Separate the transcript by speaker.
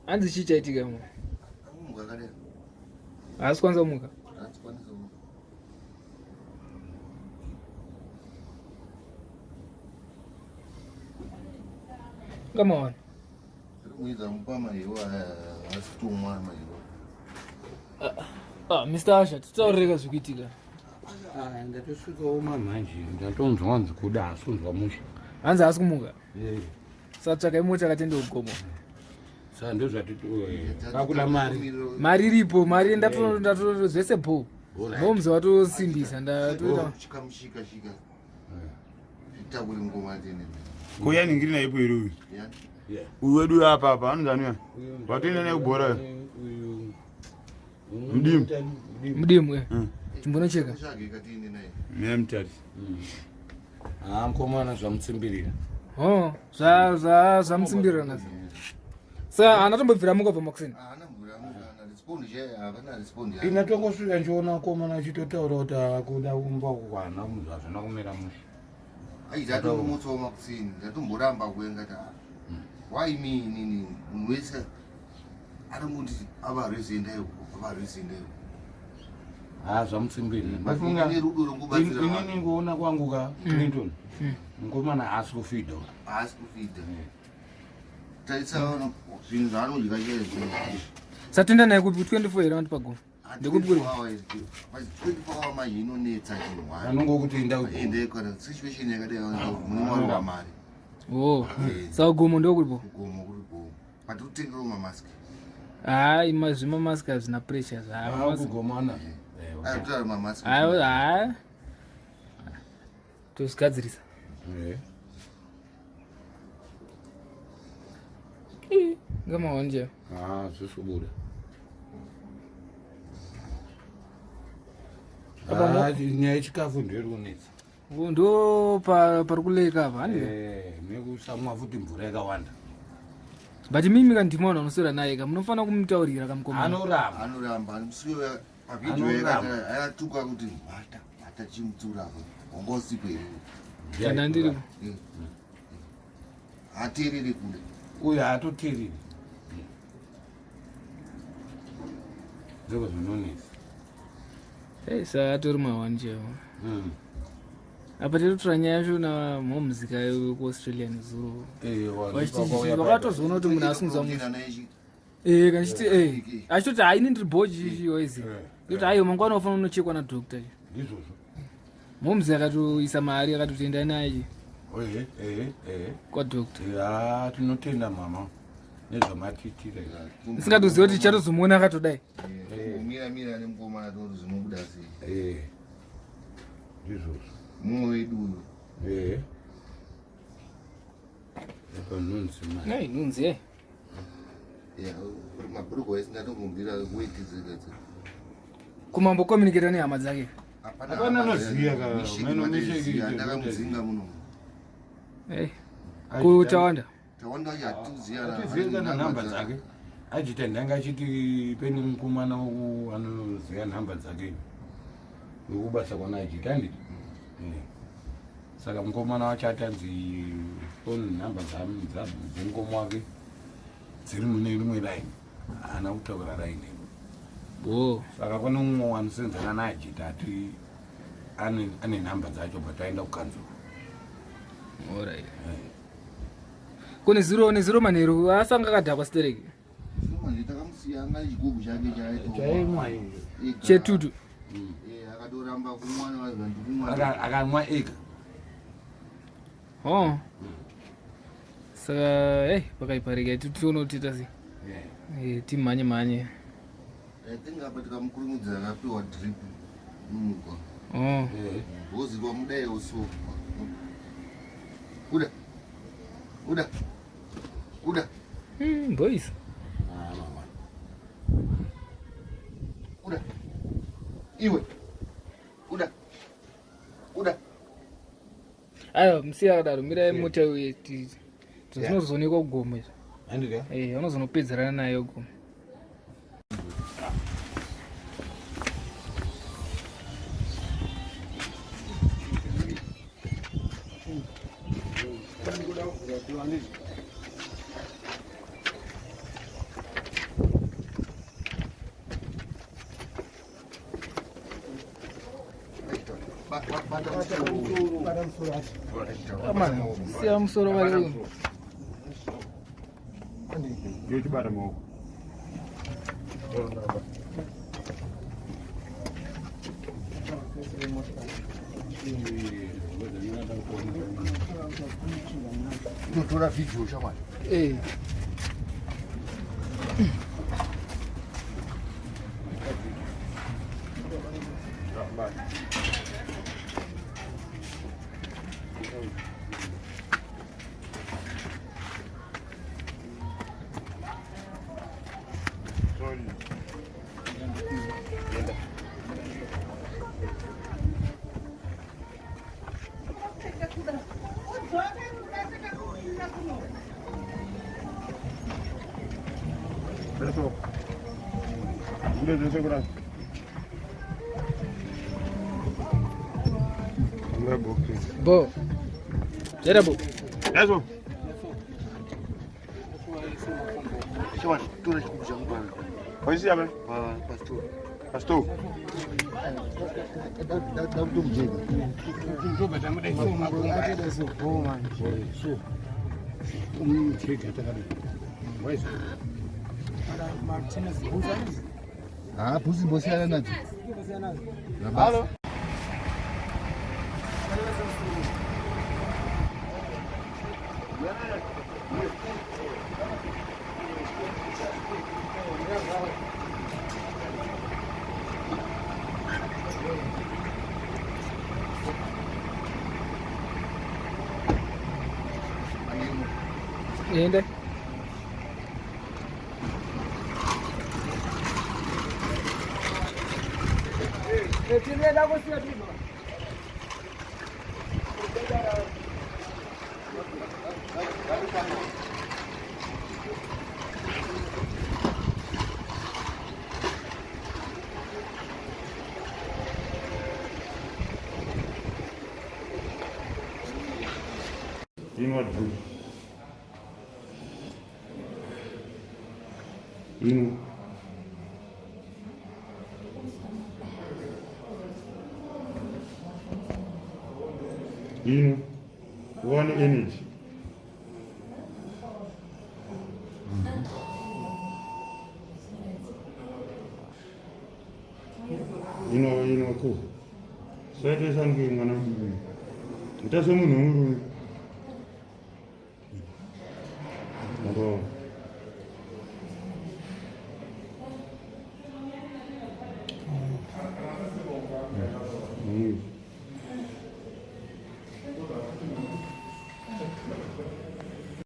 Speaker 1: Hanzi chichaitika mo.
Speaker 2: Muka kale.
Speaker 1: Asi kwanza muka.
Speaker 2: Asi kwanza muka.
Speaker 1: Come on.
Speaker 2: Mwiza mpama hiyo asitumwa hiyo.
Speaker 1: Mr. Usher, tsaureka zvikiitika.
Speaker 3: Ndatusvika uma manje ndatonzwa wanzi kuda asunzwa musha.
Speaker 1: Hanzi asi kumuka. Satsvaka imota akatenda kuGomo.
Speaker 3: Saka ndozvatiti kakula mari.
Speaker 1: Mari iripo, mari ndatoto zvese bho. Nomze watosimbisa ndatoita.
Speaker 2: Chikamushika shika. Itakuri ngoma tene.
Speaker 4: Kuya ningiri na ipo iruwi. Uyu wedu hapa anozanwa. Watoenda naye kubhora.
Speaker 1: Mudimu chimbonocheka.
Speaker 4: Mina mutari.
Speaker 3: Mukomana zvamutsimbirira.
Speaker 1: Zvamutsimbirira nazo. Saka anatombobvira mukobva makuseni.
Speaker 3: Ina tongosvika ndiona mukomana achitotaura kuti akuda kumba kukwana munhu hazvina kumira musha.
Speaker 2: Aizatomutso makuseni ndatomboramba kuenga ta. Why me nini unwesa atomudi avarezendeo.
Speaker 3: Zvamutsimbirira. Ndafunga inini ngoona kwangu ka Clinton. Mukomana asi kufidha.
Speaker 2: Taitsaona zvinhu zvaanodya chaizo.
Speaker 1: Satenda naye kupi 24 here vantu paGomo. Ndekuti kuri
Speaker 2: 24 manje inonetsa chinhu.
Speaker 3: Anongokuti
Speaker 2: ende kana situation yakadai mune wa mari.
Speaker 1: Saka Gomo ndokuripo.
Speaker 2: Gomo kuripo. Patutengero mamaski.
Speaker 1: Zvima mask hazvina pressure
Speaker 3: kugomana.
Speaker 2: Aitora mamaski.
Speaker 1: Tozvigadzirisa. Ngamawanje.
Speaker 3: Zvisvobuda. Nyaya yechikafu ndiri kunetsa.
Speaker 1: Ndo pari kuleka apa handika.
Speaker 3: Nekusamwa futi mvura yakawanda.
Speaker 1: But mimi kandimaona unosora naye ka munofana kumutaurira kamukomana.
Speaker 2: Anoramba musiyo pavideo yakata ayatuka kuti bata chimutsura ngosipo iri.
Speaker 1: Kana ndiri.
Speaker 2: Atiriri kule.
Speaker 3: Uyu atotiriri. Zoko zvinonesa.
Speaker 1: Saka atori mawanje. Apa tiritora nyaya yacho na mumuzika wekuAustralia nezuro. Vakatozoona kuti munhu asinzwa munhu. Kandichiti achitoti haini ndiri bhoji waizi. Kuti aiyo mangwana ufana unochekwa nadhokta. Mumuzika akatoisa mari akatotoenda naye. Kwadhokta.
Speaker 3: Tinotenda mama. Nezvamatitira izvazvo.
Speaker 1: Singatoziva kuti chatozomuona akatodai.
Speaker 2: Mira nemukomana tori zvinobuda sei.
Speaker 3: Izvozvo.
Speaker 2: Mumwe wedu uyu.
Speaker 3: Apa nunzi mani.
Speaker 1: Nunzi
Speaker 2: mabhurugu aisingatomumbira weti dzegedze.
Speaker 1: Kumambo communicate nehama dzake.
Speaker 3: Hapana anoziya
Speaker 2: ndakamudzinga muno.
Speaker 1: Kutawanda.
Speaker 2: Tawanda yatuziya
Speaker 3: na namba dzake. Ajita ndanga achiti peni mukomana anoziya namba dzake. Ukubasa kwana Ajita nditi. Saka mukomana wacho atanzi phone number dzemukomo wake dziri mune rimwe line haana kutaura line. Saka kune umwe wanosenzana naAjita ati ane namba dzacho but aenda kukanzura.
Speaker 1: Kune zero manheru asanga akadhakwa stereki.
Speaker 2: Takamusiya anga chigubhu chake
Speaker 3: chaimwa
Speaker 1: chetutu.
Speaker 2: Akatoramba kumwana wazvandikumwa
Speaker 3: akamwa ega.
Speaker 1: Saka pakaiparika titoona kuti tasi timhanye.
Speaker 2: Tingapa tikamukurumidza akapiwa drip mumugwa. Bhozirwa mudai uso. Kuda.
Speaker 1: Boys.
Speaker 2: Kuda. Iwe. Kuda.
Speaker 1: Ayo msiya akadaro mira mota yeti. Tinozoonekwa kuGomo izvo.
Speaker 3: Handika?
Speaker 1: Unozonopedzerana nayo kuGomo. siya musoro wale.
Speaker 4: Yo chibata mo.
Speaker 2: Tutora video chama.
Speaker 4: Eso. De segurança. Não é bom.
Speaker 1: Bo. Era bo.
Speaker 4: Eso.
Speaker 2: Chama, tudo aqui já não vai.
Speaker 4: Pode ser, né?
Speaker 2: Pastor.
Speaker 4: Pastor.
Speaker 2: Dá um jeito. Ah, pusi bosi ana nazo. Halo.
Speaker 1: Yende.
Speaker 4: You know what to do. You know. You know. One energy. You know, cool. So it is something, it doesn't move.